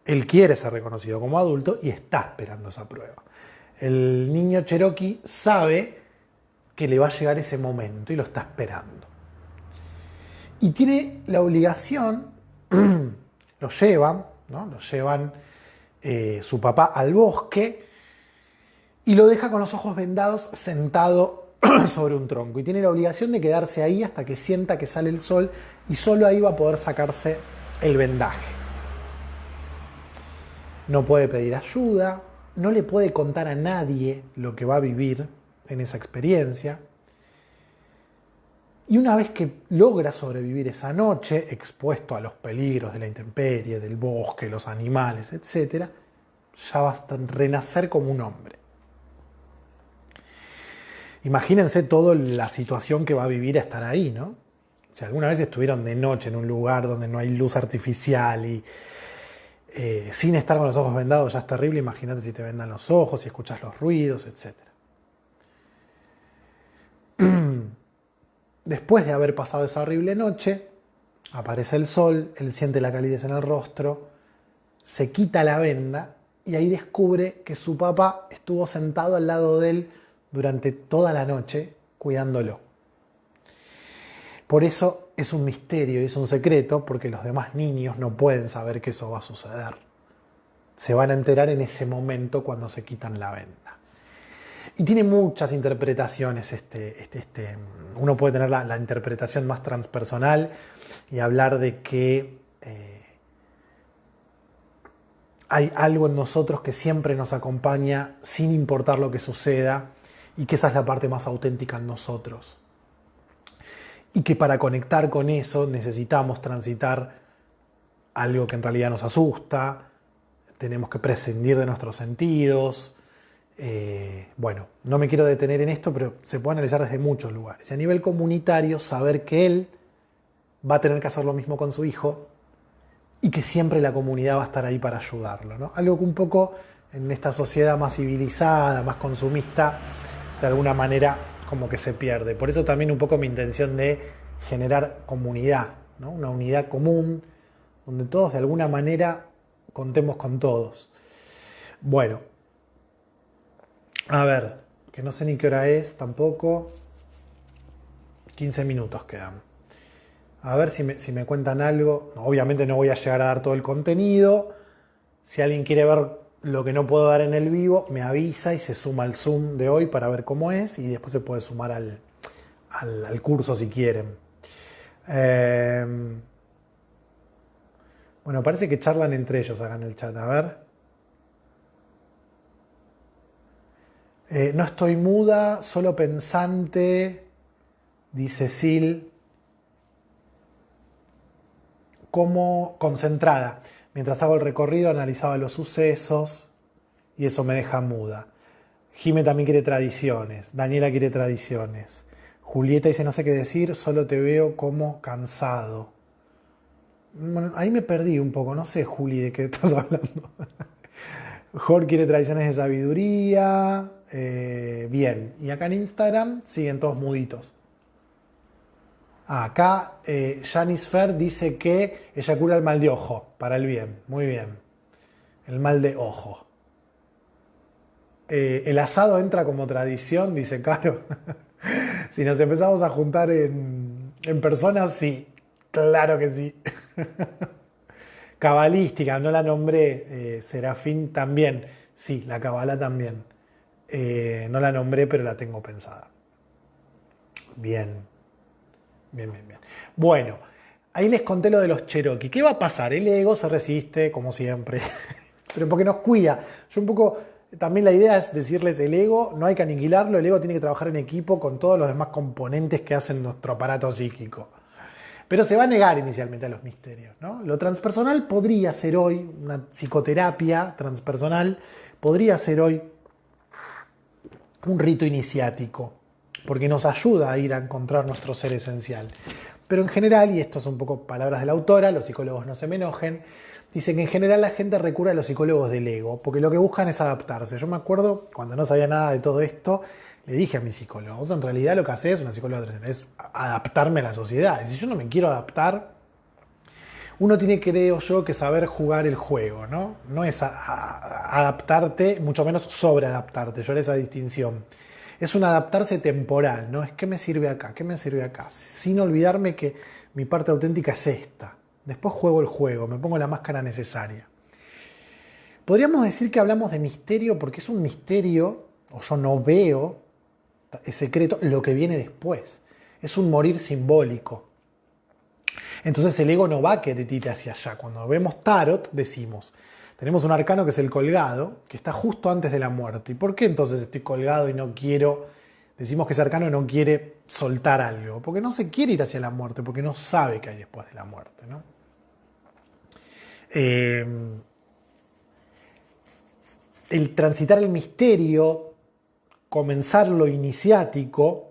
Él quiere ser reconocido como adulto y está esperando esa prueba. El niño Cherokee sabe que le va a llegar ese momento y lo está esperando. Y tiene la obligación, lo llevan, ¿no? Lo llevan su papá al bosque y lo deja con los ojos vendados sentado sobre un tronco. Y tiene la obligación de quedarse ahí hasta que sienta que sale el sol y solo ahí va a poder sacarse el vendaje. No puede pedir ayuda, no le puede contar a nadie lo que va a vivir en esa experiencia. Y una vez que logra sobrevivir esa noche, expuesto a los peligros de la intemperie, del bosque, los animales, etc., ya va a renacer como un hombre. Imagínense toda la situación que va a vivir a estar ahí, ¿no? Si alguna vez estuvieron de noche en un lugar donde no hay luz artificial y sin estar con los ojos vendados ya es terrible, imagínate si te vendan los ojos, si escuchas los ruidos, etc. Después de haber pasado esa horrible noche, aparece el sol, él siente la calidez en el rostro, se quita la venda y ahí descubre que su papá estuvo sentado al lado de él durante toda la noche cuidándolo. Por eso es un misterio y es un secreto, porque los demás niños no pueden saber que eso va a suceder. Se van a enterar en ese momento cuando se quitan la venda. Y tiene muchas interpretaciones. Uno puede tener la interpretación más transpersonal y hablar de que hay algo en nosotros que siempre nos acompaña sin importar lo que suceda y que esa es la parte más auténtica en nosotros. Y que para conectar con eso necesitamos transitar algo que en realidad nos asusta, tenemos que prescindir de nuestros sentidos. Bueno, no me quiero detener en esto, pero se puede analizar desde muchos lugares. Y a nivel comunitario, saber que él va a tener que hacer lo mismo con su hijo y que siempre la comunidad va a estar ahí para ayudarlo, ¿no? Algo que un poco en esta sociedad más civilizada, más consumista, de alguna manera como que se pierde. Por eso también un poco mi intención de generar comunidad, ¿no? Una unidad común, donde todos de alguna manera contemos con todos. Bueno, A ver, que no sé ni qué hora es tampoco. 15 minutos quedan. A ver si me cuentan algo. Obviamente no voy a llegar a dar todo el contenido. Si alguien quiere ver lo que no puedo dar en el vivo, me avisa y se suma al Zoom de hoy para ver cómo es. Y después se puede sumar al curso si quieren. Bueno, parece que charlan entre ellos acá en el chat. A ver. No estoy muda, solo pensante, dice Sil, como concentrada. Mientras hago el recorrido analizaba los sucesos y eso me deja muda. Jime también quiere tradiciones, Daniela quiere tradiciones. Julieta dice no sé qué decir, solo te veo como cansado. Bueno, ahí me perdí un poco, no sé Juli de qué estás hablando. Jorge quiere tradiciones de sabiduría. Bien, y acá en Instagram siguen todos muditos. Acá Janice Fer dice que ella cura el mal de ojo, para el bien, muy bien. El mal de ojo. El asado entra como tradición, dice Caro. Si nos empezamos a juntar en personas, sí, claro que sí. Cabalística, no la nombré, Serafín también, sí, la cabala también. No la nombré, pero la tengo pensada. Bien, bien, bien, bien. Bueno, ahí les conté lo de los Cherokee. ¿Qué va a pasar? El ego se resiste, como siempre, pero porque nos cuida. Yo un poco, también la idea es decirles, el ego no hay que aniquilarlo, el ego tiene que trabajar en equipo con todos los demás componentes que hacen nuestro aparato psíquico. Pero se va a negar inicialmente a los misterios, ¿no? Lo transpersonal podría ser hoy, una psicoterapia transpersonal, podría ser hoy un rito iniciático, porque nos ayuda a ir a encontrar nuestro ser esencial. Pero en general, y esto son un poco palabras de la autora, los psicólogos no se me enojen, dice que en general la gente recurre a los psicólogos del ego, porque lo que buscan es adaptarse. Yo me acuerdo, cuando no sabía nada de todo esto, le dije a mi psicólogo, vos en realidad lo que haces, una psicóloga es adaptarme a la sociedad. Y si yo no me quiero adaptar, uno tiene, creo yo, que saber jugar el juego, ¿no? No es adaptarte, mucho menos sobreadaptarte, yo haré esa distinción. Es un adaptarse temporal, ¿no? Es qué me sirve acá, qué me sirve acá, sin olvidarme que mi parte auténtica es esta. Después juego el juego, me pongo la máscara necesaria. Podríamos decir que hablamos de misterio porque es un misterio, o yo no veo, es secreto, lo que viene después. Es un morir simbólico. Entonces el ego no va a querer ir hacia allá. Cuando vemos tarot, decimos, tenemos un arcano que es el colgado, que está justo antes de la muerte. ¿Y por qué entonces estoy colgado y no quiero? Decimos que ese arcano no quiere soltar algo, porque no se quiere ir hacia la muerte, porque no sabe qué hay después de la muerte, ¿no? El transitar el misterio, comenzar lo iniciático,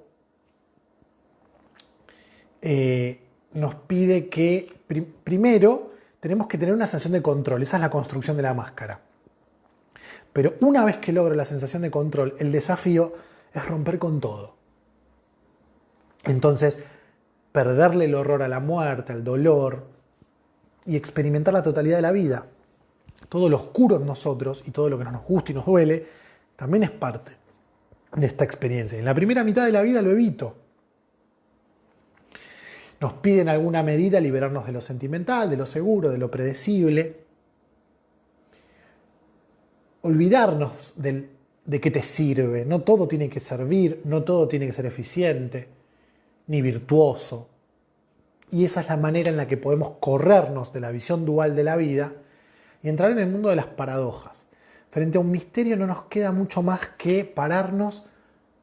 nos pide que primero tenemos que tener una sensación de control. Esa es la construcción de la máscara. Pero una vez que logro la sensación de control, el desafío es romper con todo. Entonces, perderle el horror a la muerte, al dolor y experimentar la totalidad de la vida. Todo lo oscuro en nosotros y todo lo que no nos gusta y nos duele también es parte de esta experiencia. En la primera mitad de la vida lo evito. Nos pide en alguna medida liberarnos de lo sentimental, de lo seguro, de lo predecible. Olvidarnos de qué te sirve. No todo tiene que servir, no todo tiene que ser eficiente, ni virtuoso. Y esa es la manera en la que podemos corrernos de la visión dual de la vida y entrar en el mundo de las paradojas. Frente a un misterio no nos queda mucho más que pararnos,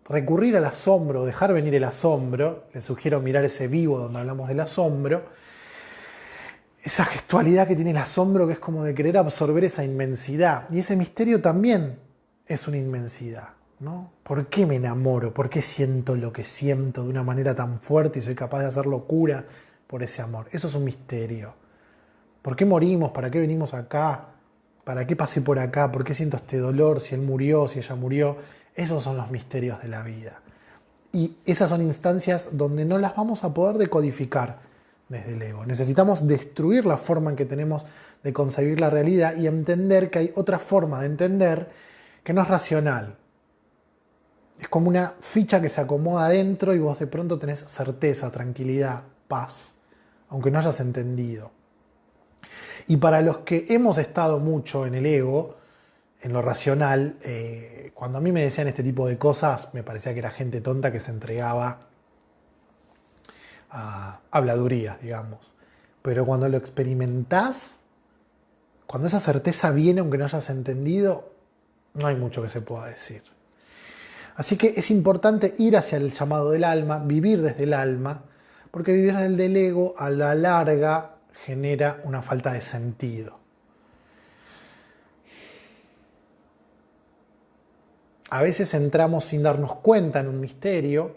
recurrir al asombro, dejar venir el asombro. Les sugiero mirar ese vivo donde hablamos del asombro. Esa gestualidad que tiene el asombro, que es como de querer absorber esa inmensidad. Y ese misterio también es una inmensidad, ¿no? ¿Por qué me enamoro? ¿Por qué siento lo que siento de una manera tan fuerte y soy capaz de hacer locura por ese amor? Eso es un misterio. ¿Por qué morimos? ¿Para qué venimos acá? ¿Para qué pasé por acá? ¿Por qué siento este dolor? Si él murió, si ella murió. Esos son los misterios de la vida. Y esas son instancias donde no las vamos a poder decodificar desde el ego. Necesitamos destruir la forma en que tenemos de concebir la realidad y entender que hay otra forma de entender que no es racional, Es como una ficha que se acomoda adentro y vos de pronto tenés certeza, tranquilidad, paz, aunque no hayas entendido. Y para los que hemos estado mucho en el ego, en lo racional, cuando a mí me decían este tipo de cosas, me parecía que era gente tonta que se entregaba a habladurías, digamos. Pero cuando lo experimentás, cuando esa certeza viene aunque no hayas entendido, no hay mucho que se pueda decir. Así que es importante ir hacia el llamado del alma, vivir desde el alma, porque vivir desde el ego a la larga genera una falta de sentido. A veces entramos sin darnos cuenta en un misterio,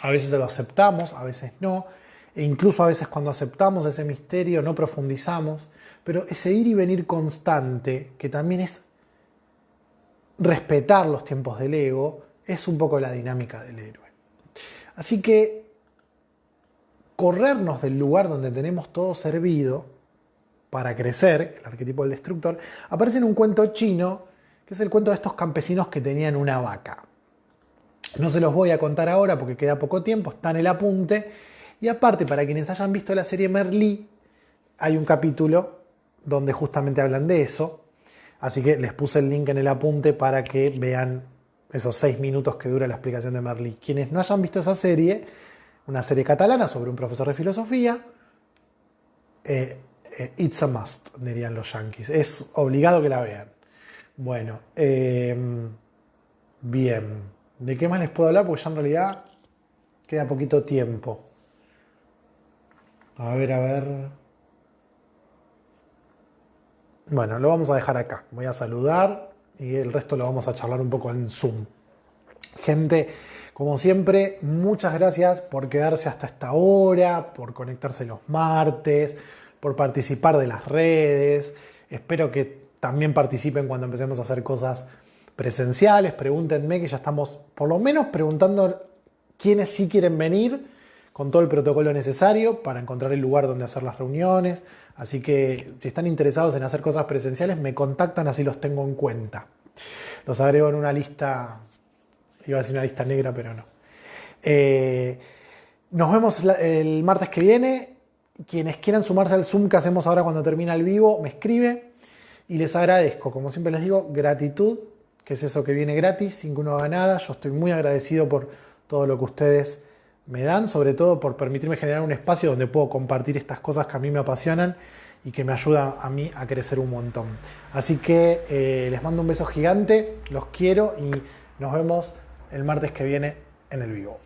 a veces lo aceptamos, a veces no, e incluso a veces cuando aceptamos ese misterio no profundizamos, pero ese ir y venir constante, que también es respetar los tiempos del ego, es un poco la dinámica del héroe. Así que corrernos del lugar donde tenemos todo servido para crecer, el arquetipo del destructor, aparece en un cuento chino, que es el cuento de estos campesinos que tenían una vaca. No se los voy a contar ahora porque queda poco tiempo, está en el apunte. Y aparte, para quienes hayan visto la serie Merlí, hay un capítulo donde justamente hablan de eso. Así que les puse el link en el apunte para que vean esos 6 minutos que dura la explicación de Merlí. Quienes no hayan visto esa serie, una serie catalana sobre un profesor de filosofía, it's a must, dirían los yankees. Es obligado que la vean. Bueno, bien. ¿De qué más les puedo hablar? Porque ya en realidad queda poquito tiempo. A ver. Bueno, lo vamos a dejar acá. Voy a saludar y el resto lo vamos a charlar un poco en Zoom. Gente, como siempre, muchas gracias por quedarse hasta esta hora, por conectarse los martes, por participar de las redes. Espero que también participen cuando empecemos a hacer cosas presenciales. Pregúntenme, que ya estamos por lo menos preguntando quiénes sí quieren venir con todo el protocolo necesario para encontrar el lugar donde hacer las reuniones. Así que si están interesados en hacer cosas presenciales, me contactan, así los tengo en cuenta. Los agrego en una lista, iba a decir una lista negra, pero no. Nos vemos el martes que viene. Quienes quieran sumarse al Zoom que hacemos ahora cuando termina el vivo, me escribe. Y les agradezco, como siempre les digo, gratitud, que es eso que viene gratis, sin que uno haga nada. Yo estoy muy agradecido por todo lo que ustedes me dan, sobre todo por permitirme generar un espacio donde puedo compartir estas cosas que a mí me apasionan y que me ayudan a mí a crecer un montón. Así que les mando un beso gigante, los quiero y nos vemos el martes que viene en el vivo.